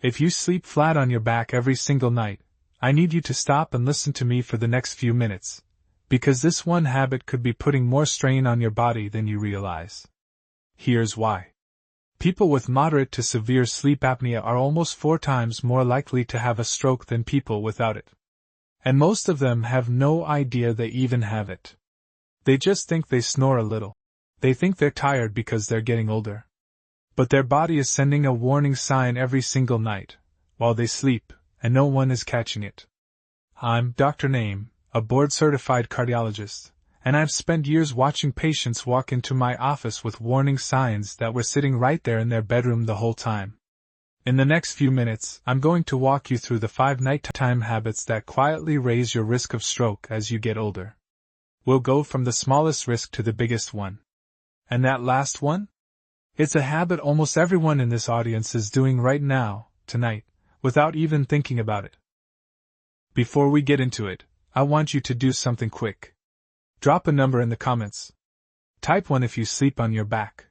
If you sleep flat on your back every single night, I need you to stop and listen to me for the next few minutes, because this one habit could be putting more strain on your body than you realize. Here's why. People with moderate to severe sleep apnea are almost 4 times more likely to have a stroke than people without it. And most of them have no idea they even have it. They just think they snore a little. They think they're tired because they're getting older. But their body is sending a warning sign every single night, while they sleep, and no one is catching it. I'm Dr. Name, a board-certified cardiologist, and I've spent years watching patients walk into my office with warning signs that were sitting right there in their bedroom the whole time. In the next few minutes, I'm going to walk you through the 5 nighttime habits that quietly raise your risk of stroke as you get older. We'll go from the smallest risk to the biggest one. And that last one? It's a habit almost everyone in this audience is doing right now, tonight, without even thinking about it. Before we get into it, I want you to do something quick. Drop a number in the comments. Type 1 if you sleep on your back.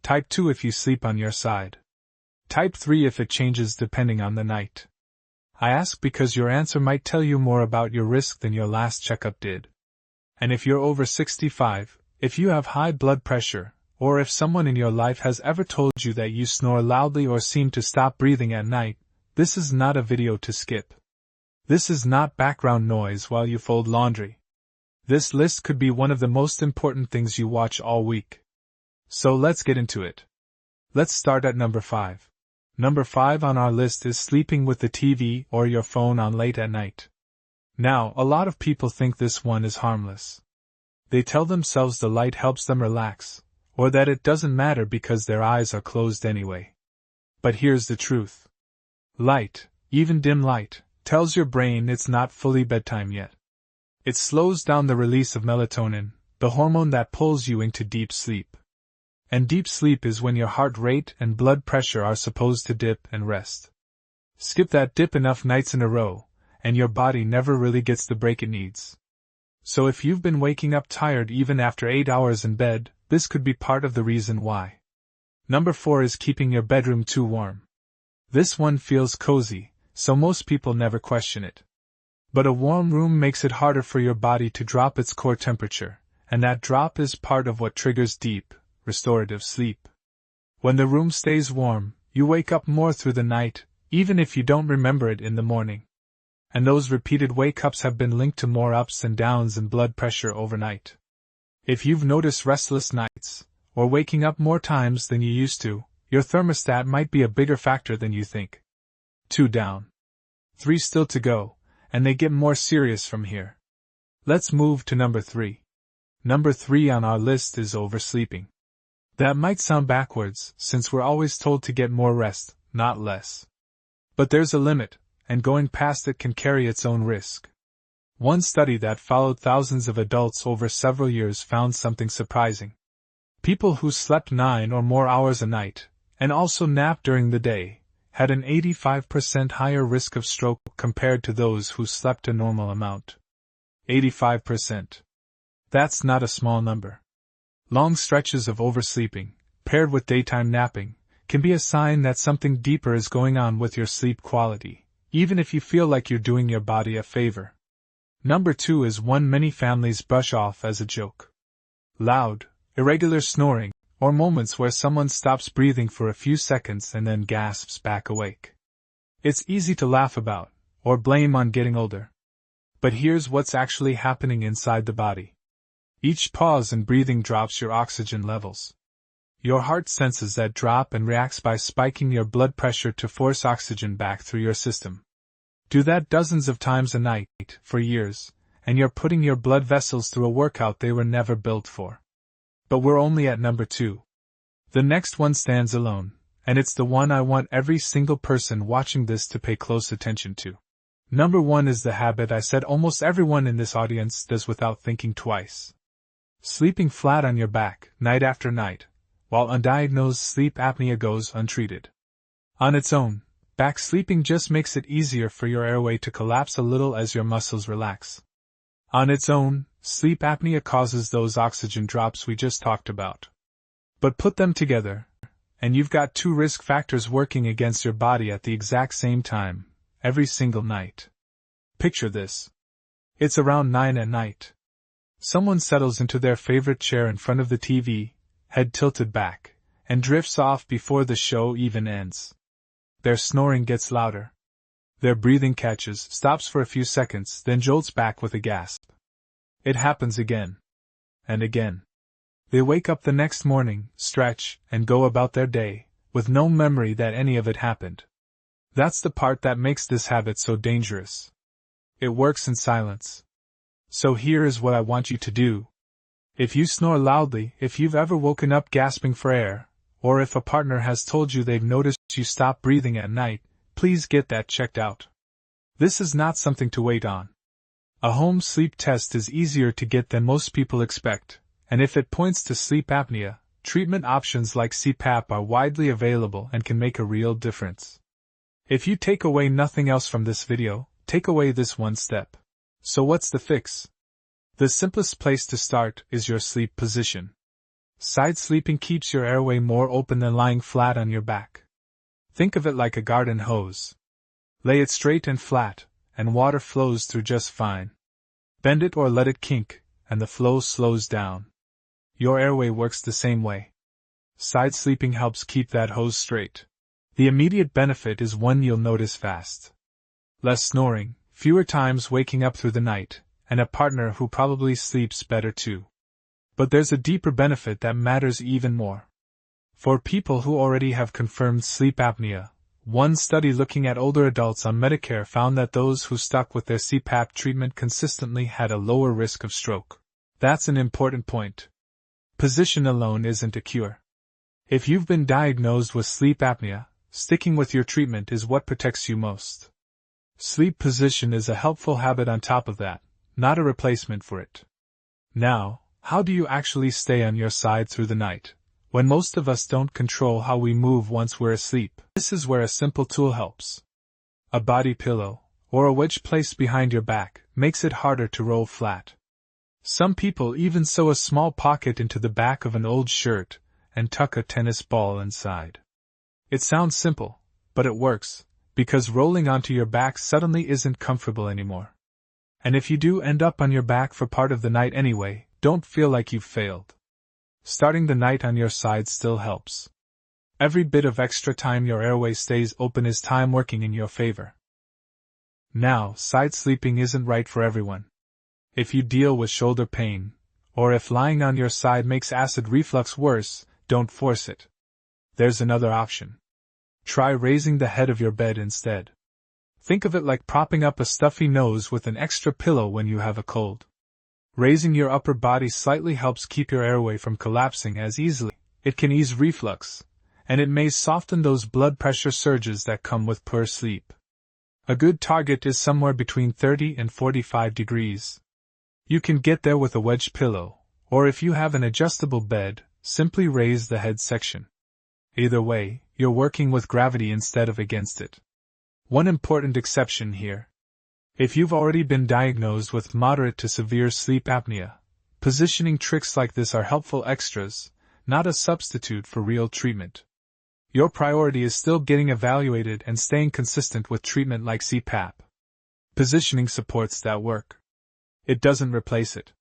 Type 2 if you sleep on your side. Type 3 if it changes depending on the night. I ask because your answer might tell you more about your risk than your last checkup did. And if you're over 65, if you have high blood pressure, or if someone in your life has ever told you that you snore loudly or seem to stop breathing at night, this is not a video to skip. This is not background noise while you fold laundry. This list could be one of the most important things you watch all week. So let's get into it. Let's start at number 5. Number 5 on our list is sleeping with the TV or your phone on late at night. Now, a lot of people think this one is harmless. They tell themselves the light helps them relax, or that it doesn't matter because their eyes are closed anyway. But here's the truth. Light, even dim light, tells your brain it's not fully bedtime yet. It slows down the release of melatonin, the hormone that pulls you into deep sleep. And deep sleep is when your heart rate and blood pressure are supposed to dip and rest. Skip that dip enough nights in a row, and your body never really gets the break it needs. So if you've been waking up tired even after 8 hours in bed, this could be part of the reason why. Number 4 is keeping your bedroom too warm. This one feels cozy, so most people never question it. But a warm room makes it harder for your body to drop its core temperature, and that drop is part of what triggers deep, restorative sleep. When the room stays warm, you wake up more through the night, even if you don't remember it in the morning. And those repeated wake-ups have been linked to more ups and downs in blood pressure overnight. If you've noticed restless nights, or waking up more times than you used to, your thermostat might be a bigger factor than you think. 2 down. 3 still to go, and they get more serious from here. Let's move to number 3. Number 3 on our list is oversleeping. That might sound backwards, since we're always told to get more rest, not less. But there's a limit, and going past it can carry its own risk. One study that followed thousands of adults over several years found something surprising. People who slept 9 or more hours a night, and also napped during the day, had an 85% higher risk of stroke compared to those who slept a normal amount. 85%. That's not a small number. Long stretches of oversleeping, paired with daytime napping, can be a sign that something deeper is going on with your sleep quality, even if you feel like you're doing your body a favor. Number 2 is one many families brush off as a joke. Loud, irregular snoring, or moments where someone stops breathing for a few seconds and then gasps back awake. It's easy to laugh about, or blame on getting older. But here's what's actually happening inside the body. Each pause in breathing drops your oxygen levels. Your heart senses that drop and reacts by spiking your blood pressure to force oxygen back through your system. Do that dozens of times a night, for years, and you're putting your blood vessels through a workout they were never built for. But we're only at number 2. The next one stands alone, and it's the one I want every single person watching this to pay close attention to. Number 1 is the habit I said almost everyone in this audience does without thinking twice. Sleeping flat on your back, night after night, while undiagnosed sleep apnea goes untreated. On its own, back sleeping just makes it easier for your airway to collapse a little as your muscles relax. On its own, sleep apnea causes those oxygen drops we just talked about. But put them together, And you've got two risk factors working against your body at the exact same time, every single night. Picture this. It's around 9 at night. Someone settles into their favorite chair in front of the TV, head tilted back, and drifts off before the show even ends. Their snoring gets louder. Their breathing catches, stops for a few seconds, then jolts back with a gasp. It happens again. And again. They wake up the next morning, stretch, and go about their day, with no memory that any of it happened. That's the part that makes this habit so dangerous. It works in silence. So here is what I want you to do. If you snore loudly, if you've ever woken up gasping for air, or if a partner has told you they've noticed you stop breathing at night, please get that checked out. This is not something to wait on. A home sleep test is easier to get than most people expect, and if it points to sleep apnea, treatment options like CPAP are widely available and can make a real difference. If you take away nothing else from this video, take away this one step. So what's the fix? The simplest place to start is your sleep position. Side sleeping keeps your airway more open than lying flat on your back. Think of it like a garden hose. Lay it straight and flat, and water flows through just fine. Bend it or let it kink, and the flow slows down. Your airway works the same way. Side sleeping helps keep that hose straight. The immediate benefit is one you'll notice fast. Less snoring, fewer times waking up through the night, and a partner who probably sleeps better too. But there's a deeper benefit that matters even more. For people who already have confirmed sleep apnea, one study looking at older adults on Medicare found that those who stuck with their CPAP treatment consistently had a lower risk of stroke. That's an important point. Position alone isn't a cure. If you've been diagnosed with sleep apnea, sticking with your treatment is what protects you most. Sleep position is a helpful habit on top of that, not a replacement for it. Now, how do you actually stay on your side through the night, when most of us don't control how we move once we're asleep? This is where a simple tool helps. A body pillow, or a wedge placed behind your back, makes it harder to roll flat. Some people even sew a small pocket into the back of an old shirt and tuck a tennis ball inside. It sounds simple, but it works, because rolling onto your back suddenly isn't comfortable anymore. And if you do end up on your back for part of the night anyway, don't feel like you've failed. Starting the night on your side still helps. Every bit of extra time your airway stays open is time working in your favor. Now, side sleeping isn't right for everyone. If you deal with shoulder pain, or if lying on your side makes acid reflux worse, don't force it. There's another option. Try raising the head of your bed instead. Think of it like propping up a stuffy nose with an extra pillow when you have a cold. Raising your upper body slightly helps keep your airway from collapsing as easily. It can ease reflux, and it may soften those blood pressure surges that come with poor sleep. A good target is somewhere between 30 and 45 degrees. You can get there with a wedge pillow, or if you have an adjustable bed, simply raise the head section. Either way, you're working with gravity instead of against it. One important exception here. If you've already been diagnosed with moderate to severe sleep apnea, positioning tricks like this are helpful extras, not a substitute for real treatment. Your priority is still getting evaluated and staying consistent with treatment like CPAP. Positioning supports that work. It doesn't replace it.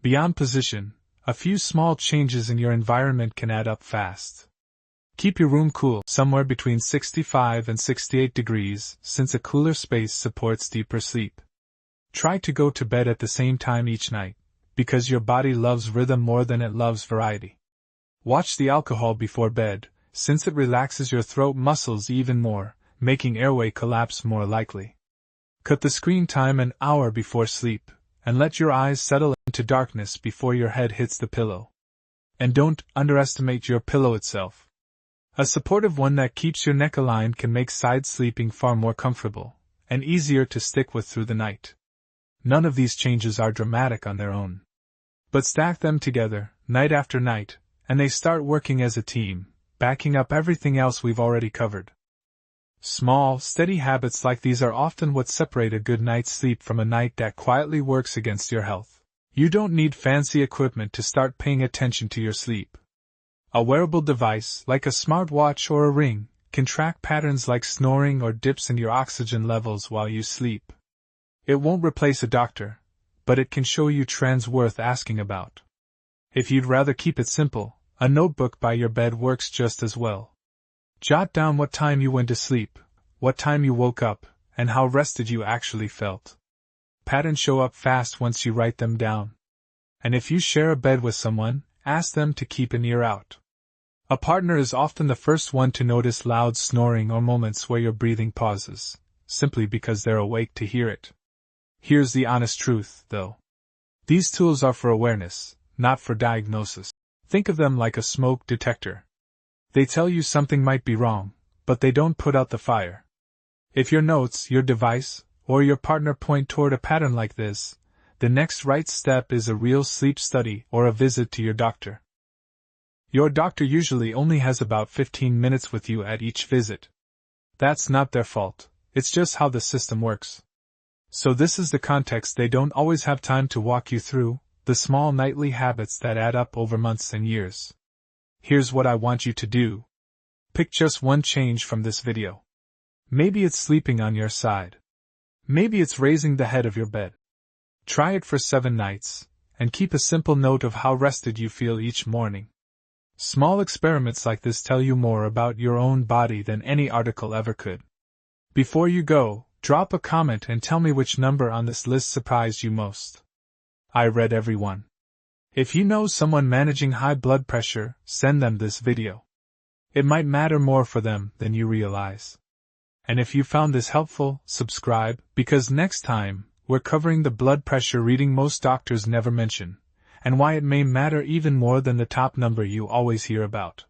Beyond position, a few small changes in your environment can add up fast. Keep your room cool, somewhere between 65 and 68 degrees, since a cooler space supports deeper sleep. Try to go to bed at the same time each night, because your body loves rhythm more than it loves variety. Watch the alcohol before bed, since it relaxes your throat muscles even more, making airway collapse more likely. Cut the screen time an hour before sleep, and let your eyes settle into darkness before your head hits the pillow. And don't underestimate your pillow itself. A supportive one that keeps your neck aligned can make side sleeping far more comfortable, and easier to stick with through the night. None of these changes are dramatic on their own. But stack them together, night after night, and they start working as a team, backing up everything else we've already covered. Small, steady habits like these are often what separate a good night's sleep from a night that quietly works against your health. You don't need fancy equipment to start paying attention to your sleep. A wearable device, like a smartwatch or a ring, can track patterns like snoring or dips in your oxygen levels while you sleep. It won't replace a doctor, but it can show you trends worth asking about. If you'd rather keep it simple, a notebook by your bed works just as well. Jot down what time you went to sleep, what time you woke up, and how rested you actually felt. Patterns show up fast once you write them down. And if you share a bed with someone, ask them to keep an ear out. A partner is often the first one to notice loud snoring or moments where your breathing pauses, simply because they're awake to hear it. Here's the honest truth, though. These tools are for awareness, not for diagnosis. Think of them like a smoke detector. They tell you something might be wrong, but they don't put out the fire. If your notes, your device, or your partner point toward a pattern like this, the next right step is a real sleep study or a visit to your doctor. Your doctor usually only has about 15 minutes with you at each visit. That's not their fault, it's just how the system works. So this is the context. They don't always have time to walk you through, the small nightly habits that add up over months and years. Here's what I want you to do. Pick just one change from this video. Maybe it's sleeping on your side. Maybe it's raising the head of your bed. Try it for 7 nights, and keep a simple note of how rested you feel each morning. Small experiments like this tell you more about your own body than any article ever could. Before you go, drop a comment and tell me which number on this list surprised you most. I read every one. If you know someone managing high blood pressure, send them this video. It might matter more for them than you realize. And if you found this helpful, subscribe, because next time, we're covering the blood pressure reading most doctors never mention, and why it may matter even more than the top number you always hear about.